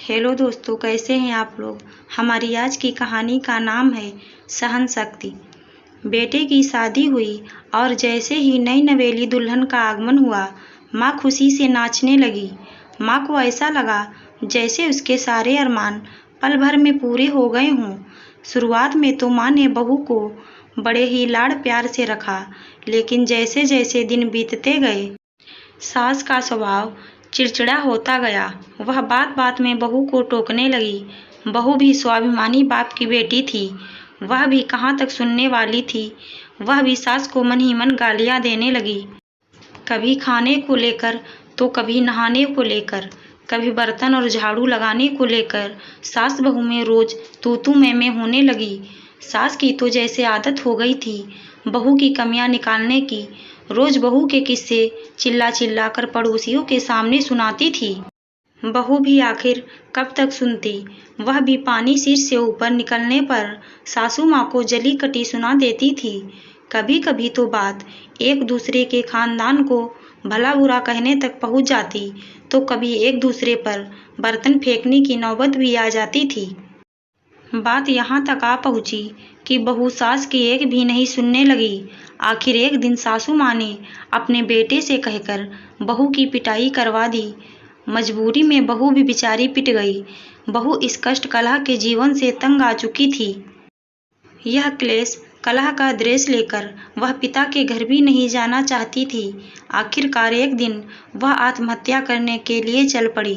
Hello दोस्तों, कैसे हैं आप लोग। हमारी आज की कहानी का नाम है सहन शक्ति। बेटे की शादी हुई और जैसे ही नई नवेली दुल्हन का आगमन हुआ, माँ खुशी से नाचने लगी। माँ को ऐसा लगा जैसे उसके सारे अरमान पल भर में पूरे हो गए हों। शुरुआत में तो माँ ने बहू को बड़े ही लाड़ प्यार से रखा, लेकिन जैसे जैसे दिन बीतते गए, सास का स्वभाव चिड़चिड़ा होता गया। वह बात बात में बहू को टोकने लगी। बहू भी स्वाभिमानी बाप की बेटी थी। वह भी कहाँ तक सुनने वाली थी। वह भी सास को मन ही मन गालियाँ देने लगी, कभी खाने को लेकर तो कभी नहाने को लेकर, कभी बर्तन और झाड़ू लगाने को लेकर। सास बहू में रोज तू मैं होने लगी। सास की तो जैसे आदत हो गई थी बहू की कमियां निकालने की। रोज बहू के किस्से चिल्ला चिल्ला कर पड़ोसियों के सामने सुनाती थी। बहू भी आखिर कब तक सुनती। वह भी पानी सिर से ऊपर निकलने पर सासू माँ को जली कटी सुना देती थी। कभी कभी तो बात एक दूसरे के खानदान को भला बुरा कहने तक पहुँच जाती, तो कभी एक दूसरे पर बर्तन फेंकने की नौबत भी आ जाती थी। बात यहाँ तक आ पहुँची कि बहू सास की एक भी नहीं सुनने लगी। आखिर एक दिन सासू माँ ने अपने बेटे से कहकर बहू की पिटाई करवा दी। मजबूरी में बहू भी बेचारी पिट गई। बहू इस कष्ट कलह के जीवन से तंग आ चुकी थी। यह क्लेश कलह का ड्रेस लेकर वह पिता के घर भी नहीं जाना चाहती थी। आखिरकार एक दिन वह आत्महत्या करने के लिए चल पड़ी।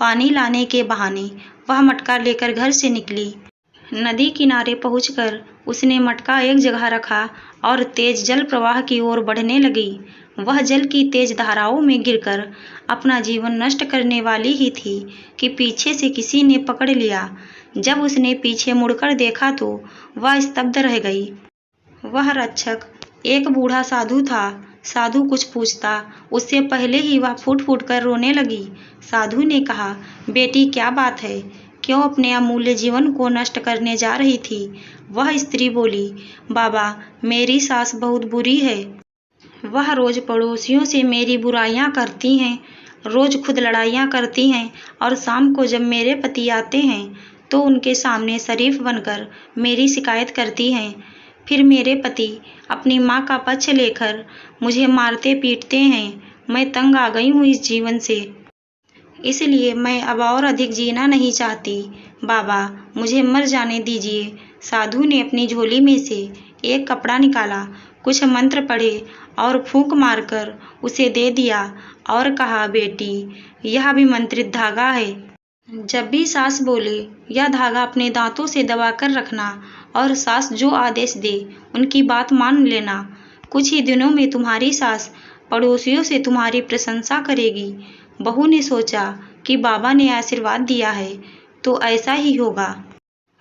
पानी लाने के बहाने वह मटका लेकर घर से निकली। नदी किनारे पहुंचकर उसने मटका एक जगह रखा और तेज जल प्रवाह की ओर बढ़ने लगी। वह जल की तेज धाराओं में गिरकर अपना जीवन नष्ट करने वाली ही थी कि पीछे से किसी ने पकड़ लिया। जब उसने पीछे मुड़कर देखा तो वह स्तब्ध रह गई। वह रक्षक एक बूढ़ा साधु था। साधु कुछ पूछता उससे पहले ही वह फूट फूट कर रोने लगी। साधु ने कहा, बेटी क्या बात है, क्यों अपने अमूल्य जीवन को नष्ट करने जा रही थी। वह स्त्री बोली, बाबा मेरी सास बहुत बुरी है। वह रोज पड़ोसियों से मेरी बुराइयां करती हैं, रोज खुद लड़ाइयां करती हैं और शाम को जब मेरे पति आते हैं तो उनके सामने शरीफ बनकर मेरी शिकायत करती हैं। फिर मेरे पति अपनी माँ का पक्ष लेकर मुझे मारते पीटते हैं। मैं तंग आ गई हूँ इस जीवन से, इसलिए मैं अब और अधिक जीना नहीं चाहती। बाबा मुझे मर जाने दीजिए। साधु ने अपनी झोली में से एक कपड़ा निकाला, कुछ मंत्र पढ़े और फूंक मारकर उसे दे दिया और कहा, बेटी यह भी मंत्रित धागा है। जब भी सास बोले यह धागा अपने दांतों से दबाकर रखना और सास जो आदेश दे उनकी बात मान लेना। कुछ ही दिनों में तुम्हारी सास पड़ोसियों से तुम्हारी प्रशंसा करेगी। बहू ने सोचा कि बाबा ने आशीर्वाद दिया है तो ऐसा ही होगा।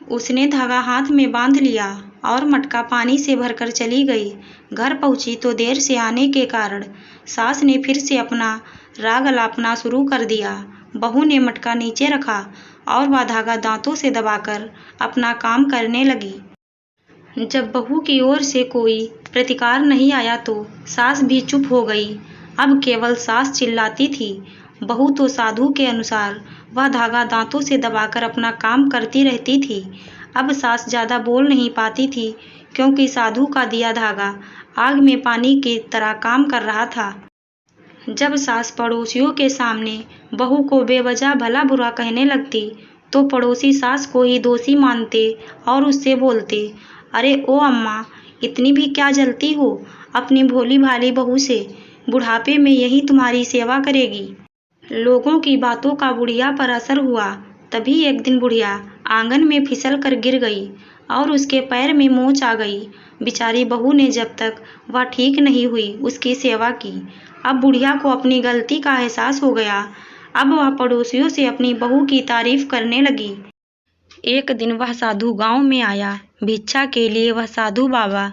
उसने धागा हाथ में बांध लिया और मटका पानी से भरकर चली गई। घर पहुंची तो देर से आने के कारण सास ने फिर से अपना राग अलापना शुरू कर दिया। बहू ने मटका नीचे रखा और वह धागा दांतों से दबाकर अपना काम करने लगी। जब बहू की ओर से कोई प्रतिकार नहीं आया तो सास भी चुप हो गई। अब केवल सास चिल्लाती थी। बहू तो साधु के अनुसार वह धागा दांतों से दबाकर अपना काम करती रहती थी। अब सास ज़्यादा बोल नहीं पाती थी क्योंकि साधु का दिया धागा आग में पानी की तरह काम कर रहा था। जब सास पड़ोसियों के सामने बहू को बेवजह भला बुरा कहने लगती तो पड़ोसी सास को ही दोषी मानते और उससे बोलते, अरे ओ अम्मा इतनी भी क्या जलती हो अपनी भोली भाली बहू से, बुढ़ापे में यही तुम्हारी सेवा करेगी। लोगों की बातों का बुढ़िया पर असर हुआ। तभी एक दिन बुढ़िया आंगन में फिसल कर गिर गई और उसके पैर में मोच आ गई। बेचारी बहू ने जब तक वह ठीक नहीं हुई उसकी सेवा की। अब बुढ़िया को अपनी गलती का एहसास हो गया। अब वह पड़ोसियों से अपनी बहू की तारीफ करने लगी। एक दिन वह साधु गांव में आया। भिक्षा के लिए वह साधु बाबा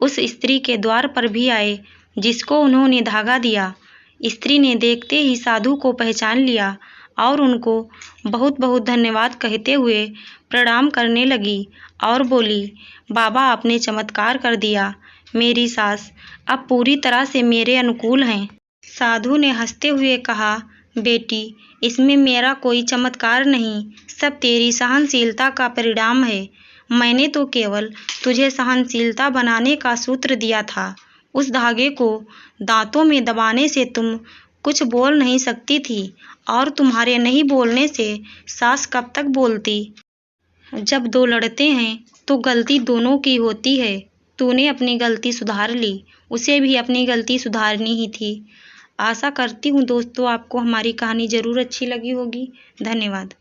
उस स्त्री के द्वार पर भी आए जिसको उन्होंने धागा दिया। स्त्री ने देखते ही साधु को पहचान लिया और उनको बहुत बहुत धन्यवाद कहते हुए प्रणाम करने लगी और बोली, बाबा आपने चमत्कार कर दिया। मेरी सास अब पूरी तरह से मेरे अनुकूल हैं। साधु ने हंसते हुए कहा, बेटी, इसमें मेरा कोई चमत्कार नहीं, सब तेरी सहनशीलता का परिणाम है। मैंने तो केवल तुझे सहनशीलता बनाने का सूत्र दिया था। उस धागे को दांतों में दबाने से तुम कुछ बोल नहीं सकती थी, और तुम्हारे नहीं बोलने से सास कब तक बोलती। जब दो लड़ते हैं तो गलती दोनों की होती है। तूने अपनी गलती सुधार ली, उसे भी अपनी गलती सुधारनी ही थी। आशा करती हूँ दोस्तों आपको हमारी कहानी ज़रूर अच्छी लगी होगी। धन्यवाद।